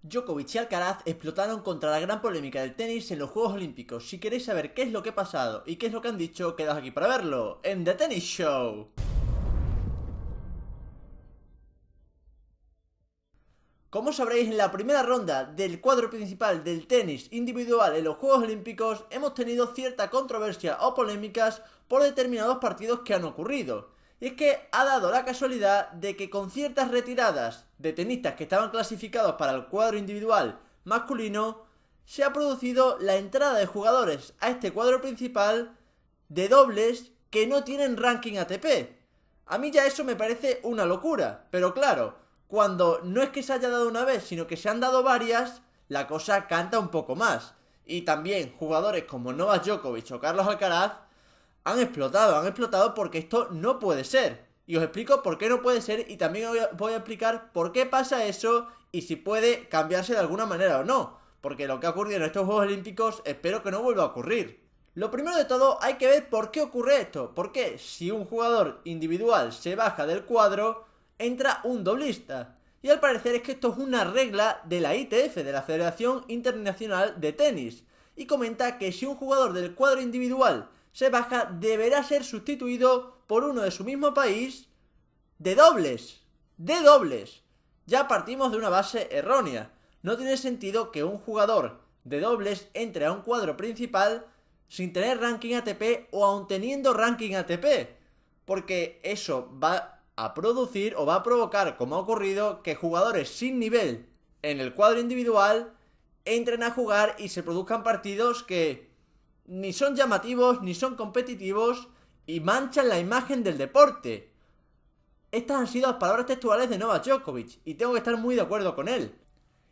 Djokovic y Alcaraz explotaron contra la gran polémica del tenis en los Juegos Olímpicos. Si queréis saber qué es lo que ha pasado y qué es lo que han dicho, quedaos aquí para verlo, en The Tennis Show. Como sabréis, en la primera ronda del cuadro principal del tenis individual en los Juegos Olímpicos hemos tenido cierta controversia o polémicas por determinados partidos que han ocurrido. Y es que ha dado la casualidad de que con ciertas retiradas de tenistas que estaban clasificados para el cuadro individual masculino, se ha producido la entrada de jugadores a este cuadro principal de dobles que no tienen ranking ATP. A mí ya eso me parece una locura, pero claro, cuando no es que se haya dado una vez, sino que se han dado varias, la cosa canta un poco más. Y también jugadores como Novak Djokovic o Carlos Alcaraz han explotado porque esto no puede ser. Y os explico por qué no puede ser y también voy a explicar por qué pasa eso y si puede cambiarse de alguna manera o no. Porque lo que ha ocurrido en estos Juegos Olímpicos espero que no vuelva a ocurrir. Lo primero de todo hay que ver por qué ocurre esto. Porque si un jugador individual se baja del cuadro, entra un doblista. Y al parecer es que esto es una regla de la ITF, de la Federación Internacional de Tenis. Y comenta que si un jugador del cuadro individual se baja, deberá ser sustituido por uno de su mismo país de dobles. De dobles. Ya partimos de una base errónea. No tiene sentido que un jugador de dobles entre a un cuadro principal sin tener ranking ATP o aun teniendo ranking ATP. Porque eso va a producir o va a provocar, como ha ocurrido, que jugadores sin nivel en el cuadro individual entren a jugar y se produzcan partidos que ni son llamativos, ni son competitivos y manchan la imagen del deporte. Estas han sido las palabras textuales de Novak Djokovic y tengo que estar muy de acuerdo con él.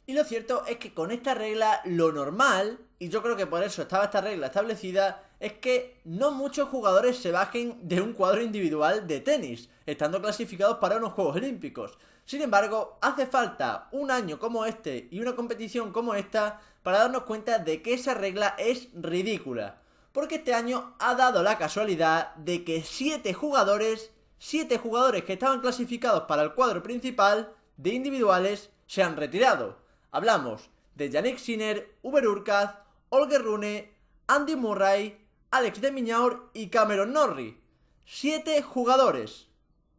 Y lo cierto es que con esta regla lo normal, y yo creo que por eso estaba esta regla establecida, es que no muchos jugadores se bajen de un cuadro individual de tenis, estando clasificados para unos Juegos Olímpicos. Sin embargo, hace falta un año como este y una competición como esta para darnos cuenta de que esa regla es ridícula. Porque este año ha dado la casualidad de que 7 jugadores que estaban clasificados para el cuadro principal de individuales se han retirado. Hablamos de Jannik Sinner, Hubert Hurkacz, Holger Rune, Andy Murray, Alex de Minaur y Cameron Norrie. 7 jugadores.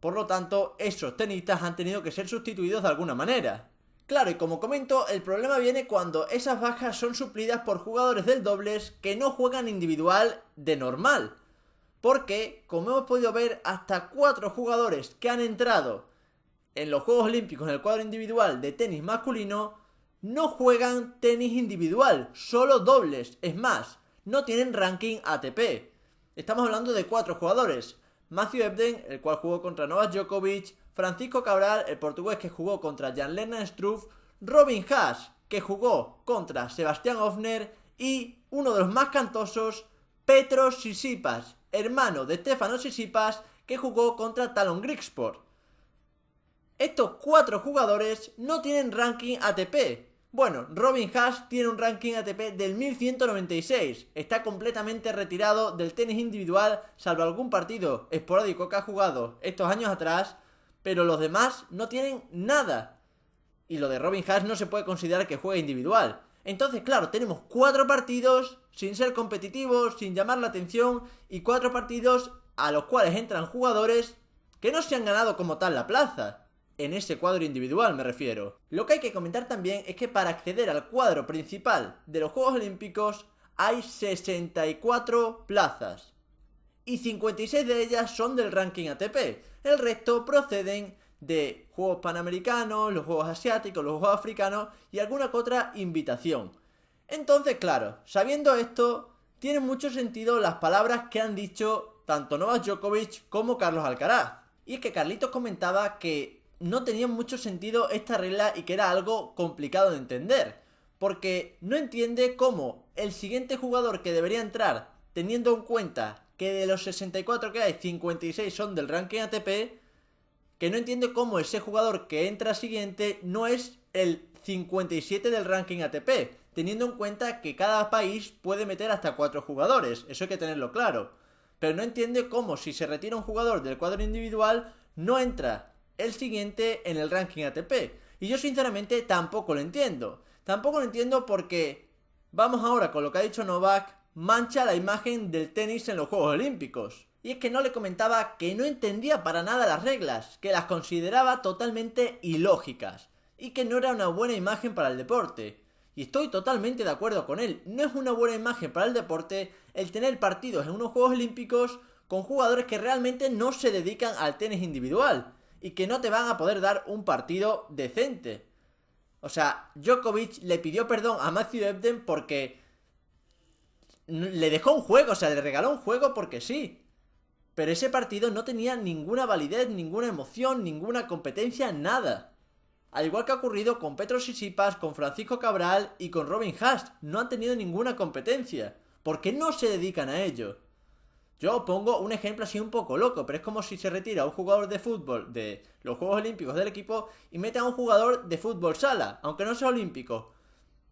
Por lo tanto, esos tenistas han tenido que ser sustituidos de alguna manera. Claro, y como comento, el problema viene cuando esas bajas son suplidas por jugadores del dobles que no juegan individual de normal. Porque, como hemos podido ver, hasta 4 jugadores que han entrado en los Juegos Olímpicos en el cuadro individual de tenis masculino no juegan tenis individual, solo dobles. Es más, no tienen ranking ATP. Estamos hablando de 4 jugadores. Matthew Ebden, el cual jugó contra Novak Djokovic, Francisco Cabral, el portugués que jugó contra Jan-Lennard Struff, Robin Haas, que jugó contra Sebastian Ofner, y uno de los más cantosos, Petros Tsitsipas, hermano de Stefanos Tsitsipas, que jugó contra Talon Grigspor. Estos 4 jugadores no tienen ranking ATP. Bueno, Robin Haas tiene un ranking ATP del 1196. Está completamente retirado del tenis individual, salvo algún partido esporádico que ha jugado estos años atrás, pero los demás no tienen nada. Y lo de Robin Haas no se puede considerar que juegue individual. Entonces, claro, tenemos 4 partidos sin ser competitivos, sin llamar la atención, y 4 partidos a los cuales entran jugadores que no se han ganado como tal la plaza. En ese cuadro individual me refiero. Lo que hay que comentar también es que para acceder al cuadro principal de los Juegos Olímpicos hay 64 plazas. Y 56 de ellas son del ranking ATP. El resto proceden de Juegos Panamericanos, los Juegos Asiáticos, los Juegos Africanos y alguna que otra invitación. Entonces, claro, sabiendo esto, tienen mucho sentido las palabras que han dicho tanto Novak Djokovic como Carlos Alcaraz. Y es que Carlitos comentaba que no tenía mucho sentido esta regla y que era algo complicado de entender, porque no entiende cómo el siguiente jugador que debería entrar, teniendo en cuenta que de los 64 que hay, 56 son del ranking ATP, que no entiende cómo ese jugador que entra siguiente no es el 57 del ranking ATP, teniendo en cuenta que cada país puede meter hasta 4 jugadores, eso hay que tenerlo claro. Pero no entiende cómo si se retira un jugador del cuadro individual no entra el siguiente en el ranking ATP. Y yo sinceramente tampoco lo entiendo. Tampoco lo entiendo porque, vamos ahora con lo que ha dicho Novak, mancha la imagen del tenis en los Juegos Olímpicos. Y es que no le comentaba que no entendía para nada las reglas, que las consideraba totalmente ilógicas y que no era una buena imagen para el deporte. Y estoy totalmente de acuerdo con él. No es una buena imagen para el deporte el tener partidos en unos Juegos Olímpicos con jugadores que realmente no se dedican al tenis individual y que no te van a poder dar un partido decente. O sea, Djokovic le pidió perdón a Matthew Ebden porque le dejó un juego, o sea, le regaló un juego porque sí. Pero ese partido no tenía ninguna validez, ninguna emoción, ninguna competencia, nada. Al igual que ha ocurrido con Petros Tsitsipas, con Francisco Cabral y con Robin Haas. No han tenido ninguna competencia. Porque no se dedican a ello. Yo pongo un ejemplo así un poco loco, pero es como si se retira un jugador de fútbol de los Juegos Olímpicos del equipo y mete a un jugador de fútbol sala, aunque no sea olímpico.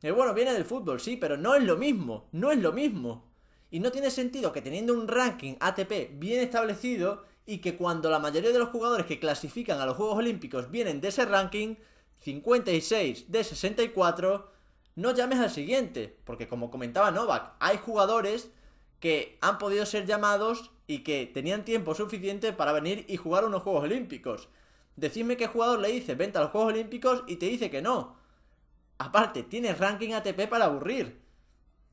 Bueno, viene del fútbol, sí, pero no es lo mismo, no es lo mismo. Y no tiene sentido que teniendo un ranking ATP bien establecido y que cuando la mayoría de los jugadores que clasifican a los Juegos Olímpicos vienen de ese ranking, 56 de 64, no llames al siguiente, porque como comentaba Novak, hay jugadores que han podido ser llamados y que tenían tiempo suficiente para venir y jugar unos Juegos Olímpicos. Decidme qué jugador le dice vente a los Juegos Olímpicos y te dice que no. Aparte, tienes ranking ATP para aburrir.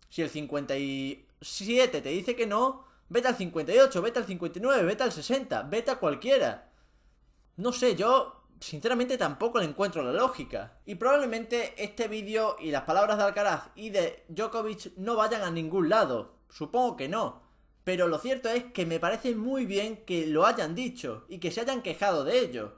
Si el 57 te dice que no, vete al 58, vete al 59, vete al 60, vete a cualquiera. No sé, yo sinceramente tampoco le encuentro la lógica. Y probablemente este vídeo y las palabras de Alcaraz y de Djokovic no vayan a ningún lado. Supongo que no. Pero lo cierto es que me parece muy bien que lo hayan dicho y que se hayan quejado de ello.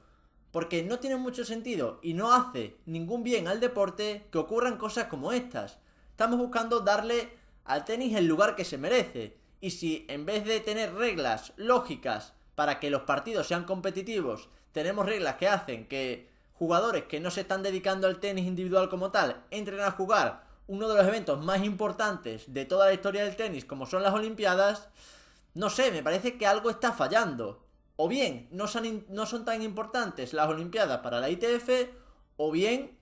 Porque no tiene mucho sentido y no hace ningún bien al deporte que ocurran cosas como estas. Estamos buscando darle al tenis el lugar que se merece. Y si en vez de tener reglas lógicas para que los partidos sean competitivos, tenemos reglas que hacen que jugadores que no se están dedicando al tenis individual como tal entren a jugar uno de los eventos más importantes de toda la historia del tenis, como son las Olimpiadas, no sé, me parece que algo está fallando. O bien no son tan importantes las Olimpiadas para la ITF, o bien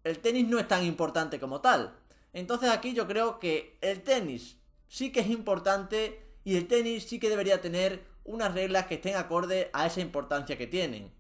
el tenis no es tan importante como tal. Entonces aquí yo creo que el tenis sí que es importante y el tenis sí que debería tener unas reglas que estén acorde a esa importancia que tienen.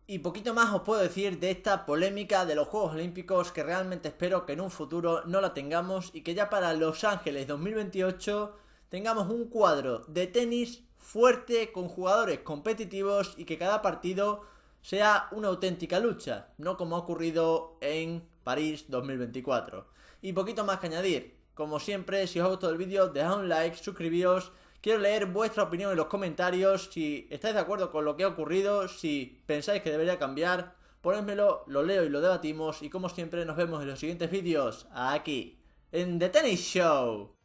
Y poquito más os puedo decir de esta polémica de los Juegos Olímpicos, que realmente espero que en un futuro no la tengamos y que ya para Los Ángeles 2028 tengamos un cuadro de tenis fuerte con jugadores competitivos y que cada partido sea una auténtica lucha, no como ha ocurrido en París 2024. Y poquito más que añadir. Como siempre, si os ha gustado el vídeo, dejad un like, suscribíos. Quiero leer vuestra opinión en los comentarios, si estáis de acuerdo con lo que ha ocurrido, si pensáis que debería cambiar, ponedmelo, lo leo y lo debatimos y como siempre nos vemos en los siguientes vídeos, aquí, en The Tennis Show.